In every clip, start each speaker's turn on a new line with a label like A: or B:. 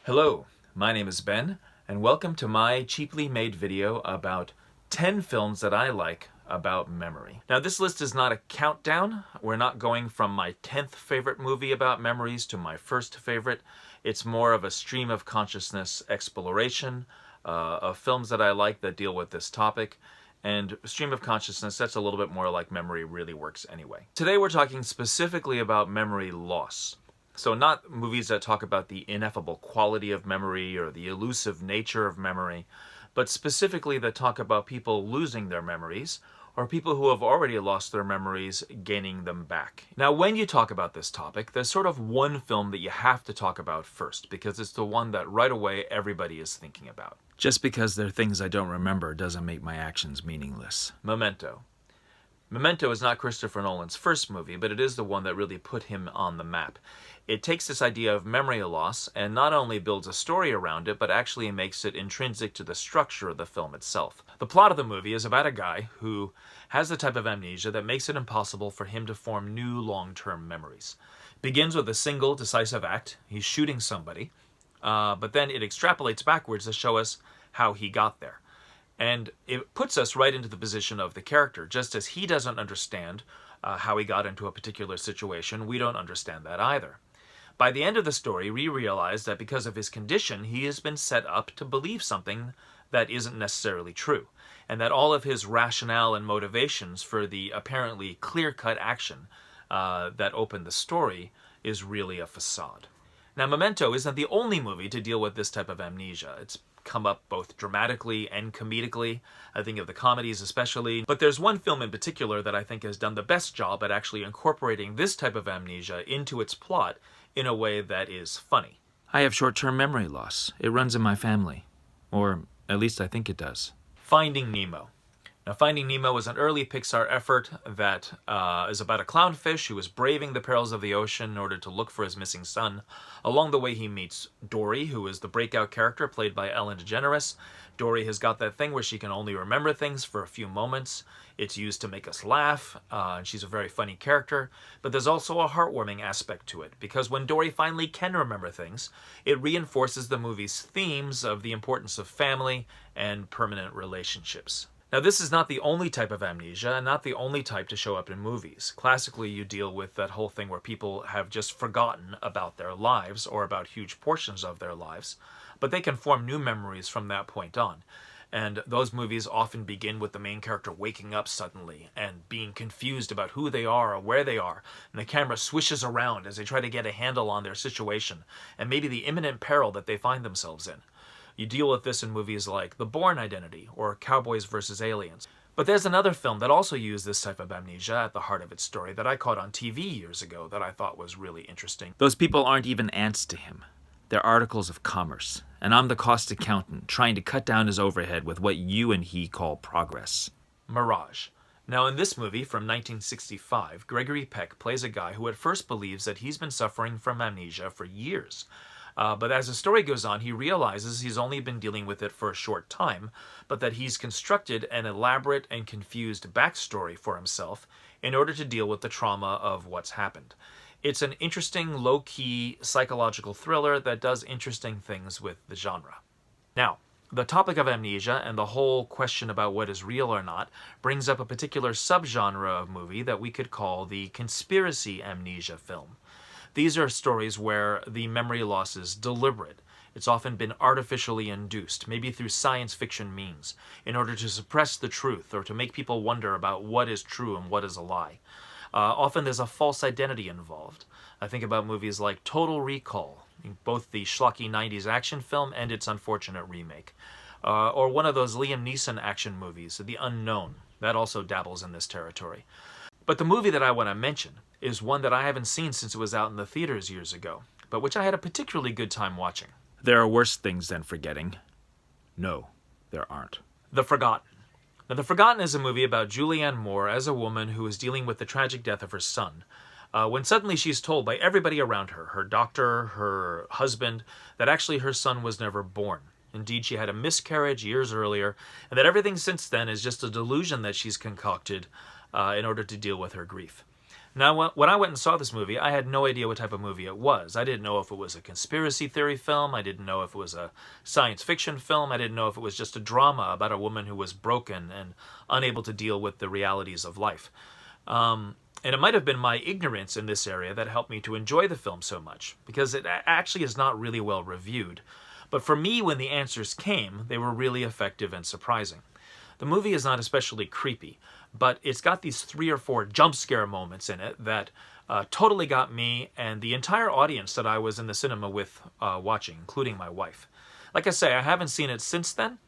A: Hello, my name is Ben, and welcome to my cheaply made video about 10 films that I like about memory. Now, this list is not a countdown. We're not going from my 10th favorite movie about memories to my first favorite. It's more of a stream of consciousness exploration of films that I like that deal with this topic. And stream of consciousness, that's a little bit more like memory really works anyway. Today we're talking specifically about memory loss. So not movies that talk about the ineffable quality of memory or the elusive nature of memory, but specifically that talk about people losing their memories or people who have already lost their memories gaining them back. Now, when you talk about this topic, there's sort of one film that you have to talk about first because it's the one that right away everybody is thinking about. Just because they're things I don't remember doesn't make my actions meaningless. Memento. Memento is not Christopher Nolan's first movie, but it is the one that really put him on the map. It takes this idea of memory loss and not only builds a story around it, but actually makes it intrinsic to the structure of the film itself. The plot of the movie is about a guy who has the type of amnesia that makes it impossible for him to form new long-term memories. Begins with a single decisive act. He's shooting somebody, but then it extrapolates backwards to show us how he got there. And it puts us right into the position of the character. Just as he doesn't understand how he got into a particular situation, we don't understand that either. By the end of the story, we realize that because of his condition, he has been set up to believe something that isn't necessarily true, and that all of his rationale and motivations for the apparently clear-cut action that opened the story is really a facade. Now, Memento isn't the only movie to deal with this type of amnesia. It's come up both dramatically and comedically. I think of the comedies especially. But there's one film in particular that I think has done the best job at actually incorporating this type of amnesia into its plot in a way that is funny. I have short-term memory loss. It runs in my family. Or at least I think it does. Finding Nemo. Now, Finding Nemo is an early Pixar effort that is about a clownfish who is braving the perils of the ocean in order to look for his missing son. Along the way, he meets Dory, who is the breakout character played by Ellen DeGeneres. Dory has got that thing where she can only remember things for a few moments. It's used to make us laugh, and she's a very funny character. But there's also a heartwarming aspect to it, because when Dory finally can remember things, it reinforces the movie's themes of the importance of family and permanent relationships. Now, this is not the only type of amnesia, and not the only type to show up in movies. Classically, you deal with that whole thing where people have just forgotten about their lives, or about huge portions of their lives, but they can form new memories from that point on. And those movies often begin with the main character waking up suddenly, and being confused about who they are or where they are, and the camera swishes around as they try to get a handle on their situation, and maybe the imminent peril that they find themselves in. You deal with this in movies like The Bourne Identity or Cowboys vs. Aliens. But there's another film that also used this type of amnesia at the heart of its story that I caught on TV years ago that I thought was really interesting. Those people aren't even ants to him. They're articles of commerce, and I'm the cost accountant trying to cut down his overhead with what you and he call progress. Mirage. Now, in this movie from 1965, Gregory Peck plays a guy who at first believes that he's been suffering from amnesia for years. But as the story goes on, he realizes he's only been dealing with it for a short time, but that he's constructed an elaborate and confused backstory for himself in order to deal with the trauma of what's happened. It's an interesting, low-key psychological thriller that does interesting things with the genre. Now, the topic of amnesia and the whole question about what is real or not brings up a particular subgenre of movie that we could call the conspiracy amnesia film. These are stories where the memory loss is deliberate. It's often been artificially induced, maybe through science fiction means, in order to suppress the truth or to make people wonder about what is true and what is a lie. Often there's a false identity involved. I think about movies like Total Recall, both the schlocky 90s action film and its unfortunate remake. Or one of those Liam Neeson action movies, The Unknown. That also dabbles in this territory. But the movie that I want to mention is one that I haven't seen since it was out in the theaters years ago, but which I had a particularly good time watching. There are worse things than forgetting. No, there aren't. The Forgotten. Now, The Forgotten is a movie about Julianne Moore as a woman who is dealing with the tragic death of her son, when suddenly she's told by everybody around her, her doctor, her husband, that actually her son was never born. Indeed, she had a miscarriage years earlier, and that everything since then is just a delusion that she's concocted in order to deal with her grief. Now, when I went and saw this movie, I had no idea what type of movie it was. I didn't know if it was a conspiracy theory film. I didn't know if it was a science fiction film. I didn't know if it was just a drama about a woman who was broken and unable to deal with the realities of life. And it might have been my ignorance in this area that helped me to enjoy the film so much, because it actually is not really well reviewed. But for me, when the answers came, they were really effective and surprising. The movie is not especially creepy, but it's got these 3 or 4 jump scare moments in it that totally got me and the entire audience that I was in the cinema with watching, including my wife. Like I say, I haven't seen it since then,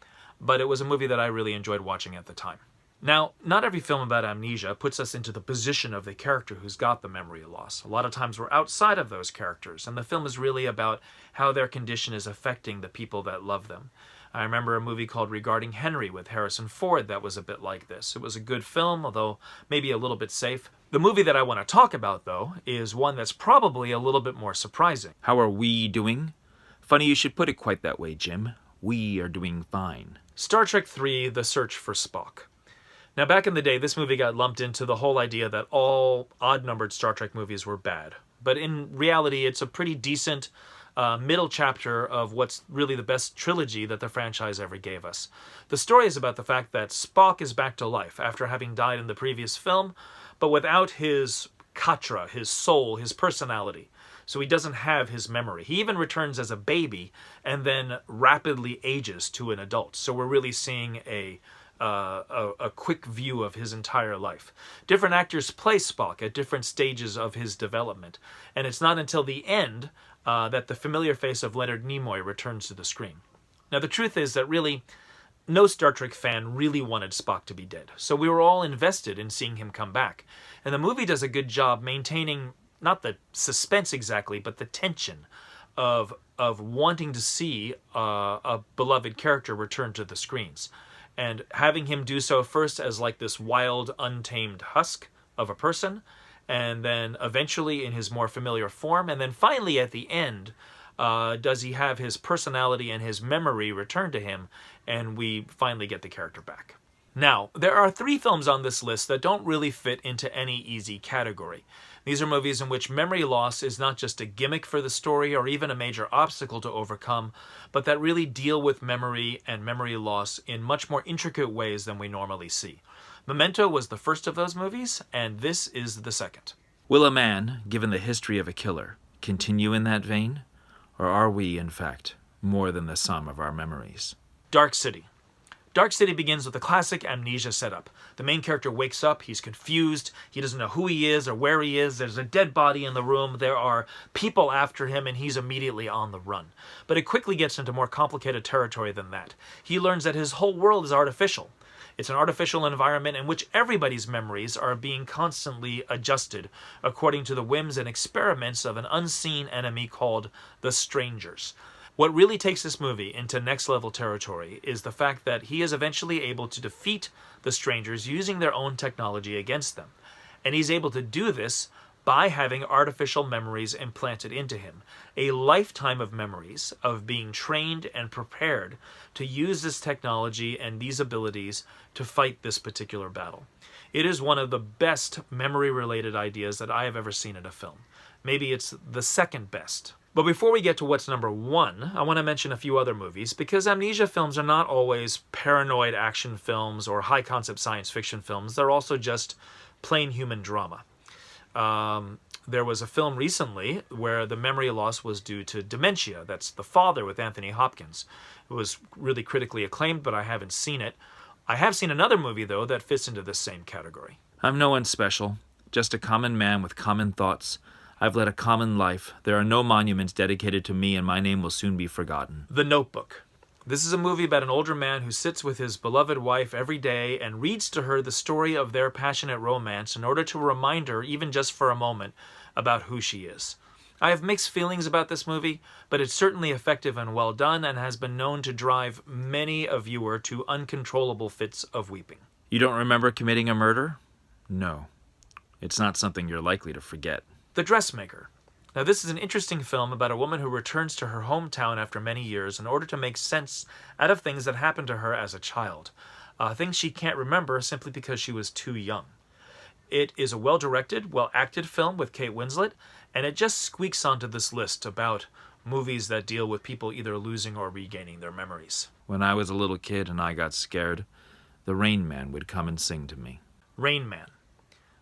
A: but it was a movie that I really enjoyed watching at the time. Now, not every film about amnesia puts us into the position of the character who's got the memory loss. A lot of times we're outside of those characters, and the film is really about how their condition is affecting the people that love them. I remember a movie called Regarding Henry with Harrison Ford that was a bit like this. It was a good film, although maybe a little bit safe. The movie that I want to talk about, though, is one that's probably a little bit more surprising.
B: How are we doing? Funny you should put it quite that way, Jim. We are doing fine.
A: Star Trek III: The Search for Spock. Now, back in the day, this movie got lumped into the whole idea that all odd-numbered Star Trek movies were bad. But in reality, it's a pretty decent middle chapter of what's really the best trilogy that the franchise ever gave us. The story is about the fact that Spock is back to life after having died in the previous film, but without his katra, his soul, his personality. So he doesn't have his memory. He even returns as a baby and then rapidly ages to an adult. So we're really seeing a quick view of his entire life. Different actors play Spock at different stages of his development, and it's not until the end that the familiar face of Leonard Nimoy returns to the screen. Now, the truth is that really, no Star Trek fan really wanted Spock to be dead, so we were all invested in seeing him come back. And the movie does a good job maintaining, not the suspense exactly, but the tension of wanting to see a beloved character return to the screens. And having him do so first as like this wild, untamed husk of a person, and then eventually in his more familiar form, and then finally at the end, does he have his personality and his memory return to him, and we finally get the character back. Now, there are 3 films on this list that don't really fit into any easy category. These are movies in which memory loss is not just a gimmick for the story or even a major obstacle to overcome, but that really deal with memory and memory loss in much more intricate ways than we normally see. Memento was the first of those movies, and this is the second.
B: Will a man, given the history of a killer, continue in that vein? Or are we, in fact, more than the sum of our memories?
A: Dark City. Dark City begins with a classic amnesia setup. The main character wakes up, he's confused, he doesn't know who he is or where he is, there's a dead body in the room, there are people after him, and he's immediately on the run. But it quickly gets into more complicated territory than that. He learns that his whole world is artificial. It's an artificial environment in which everybody's memories are being constantly adjusted according to the whims and experiments of an unseen enemy called the Strangers. What really takes this movie into next-level territory is the fact that he is eventually able to defeat the Strangers using their own technology against them. And he's able to do this by having artificial memories implanted into him. A lifetime of memories of being trained and prepared to use this technology and these abilities to fight this particular battle. It is one of the best memory-related ideas that I have ever seen in a film. Maybe it's the second best. But before we get to what's number 1, I want to mention a few other movies, because amnesia films are not always paranoid action films or high-concept science fiction films. They're also just plain human drama. There was a film recently where the memory loss was due to dementia. That's The Father with Anthony Hopkins. It was really critically acclaimed, but I haven't seen it. I have seen another movie, though, that fits into this same category.
B: I'm no one special, just a common man with common thoughts. I've led a common life. There are no monuments dedicated to me, and my name will soon be forgotten.
A: The Notebook. This is a movie about an older man who sits with his beloved wife every day and reads to her the story of their passionate romance in order to remind her, even just for a moment, about who she is. I have mixed feelings about this movie, but it's certainly effective and well done, and has been known to drive many a viewer to uncontrollable fits of weeping.
B: You don't remember committing a murder? No. It's not something you're likely to forget.
A: The Dressmaker. Now, this is an interesting film about a woman who returns to her hometown after many years in order to make sense out of things that happened to her as a child. Things she can't remember simply because she was too young. It is a well-directed, well-acted film with Kate Winslet, and it just squeaks onto this list about movies that deal with people either losing or regaining their memories.
B: When I was a little kid and I got scared, the Rain Man would come and sing to me.
A: Rain Man.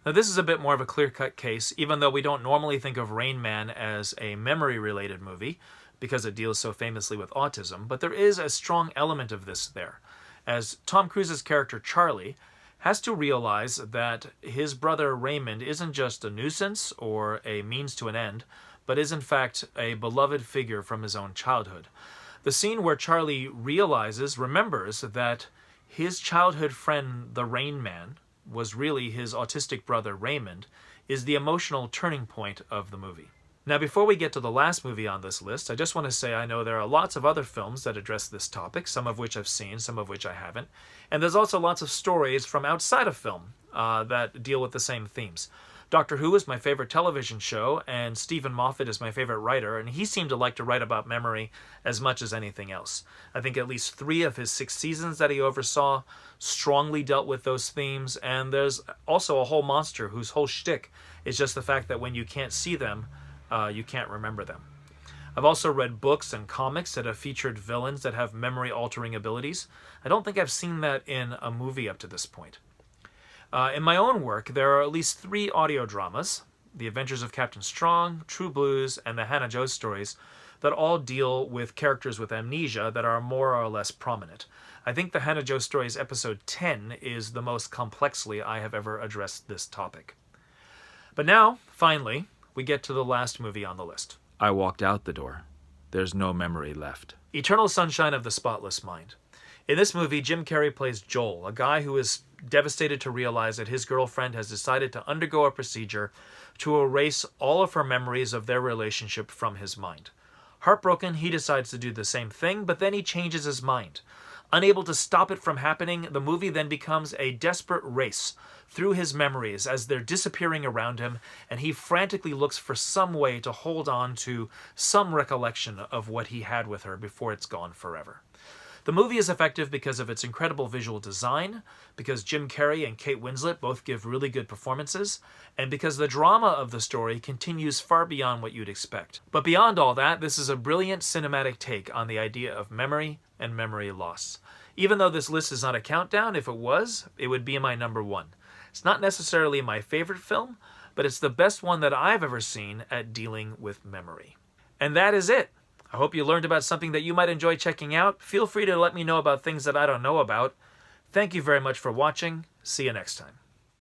A: Now this is a bit more of a clear-cut case, even though we don't normally think of Rain Man as a memory-related movie, because it deals so famously with autism, but there is a strong element of this there, as Tom Cruise's character Charlie has to realize that his brother Raymond isn't just a nuisance or a means to an end, but is in fact a beloved figure from his own childhood. The scene where Charlie remembers that his childhood friend, the Rain Man, was really his autistic brother Raymond, is the emotional turning point of the movie. Now, before we get to the last movie on this list, I just want to say I know there are lots of other films that address this topic, some of which I've seen, some of which I haven't. And there's also lots of stories from outside of film that deal with the same themes. Doctor Who is my favorite television show, and Stephen Moffat is my favorite writer, and he seemed to like to write about memory as much as anything else. I think at least 3 of his 6 seasons that he oversaw strongly dealt with those themes, and there's also a whole monster whose whole shtick is just the fact that when you can't see them, you can't remember them. I've also read books and comics that have featured villains that have memory-altering abilities. I don't think I've seen that in a movie up to this point. In my own work, there are at least 3 audio dramas, The Adventures of Captain Strong, True Blues, and the Hannah Jo stories, that all deal with characters with amnesia that are more or less prominent. I think the Hannah Jo stories episode 10 is the most complexly I have ever addressed this topic. But now, finally, we get to the last movie on the list.
B: I walked out the door. There's no memory left.
A: Eternal Sunshine of the Spotless Mind. In this movie, Jim Carrey plays Joel, a guy who is devastated to realize that his girlfriend has decided to undergo a procedure to erase all of her memories of their relationship from his mind. Heartbroken, he decides to do the same thing, but then he changes his mind. Unable to stop it from happening, the movie then becomes a desperate race through his memories as they're disappearing around him, and he frantically looks for some way to hold on to some recollection of what he had with her before it's gone forever. The movie is effective because of its incredible visual design, because Jim Carrey and Kate Winslet both give really good performances, and because the drama of the story continues far beyond what you'd expect. But beyond all that, this is a brilliant cinematic take on the idea of memory and memory loss. Even though this list is not a countdown, if it was, it would be my number 1. It's not necessarily my favorite film, but it's the best one that I've ever seen at dealing with memory. And that is it. I hope you learned about something that you might enjoy checking out. Feel free to let me know about things that I don't know about. Thank you very much for watching. See you next time.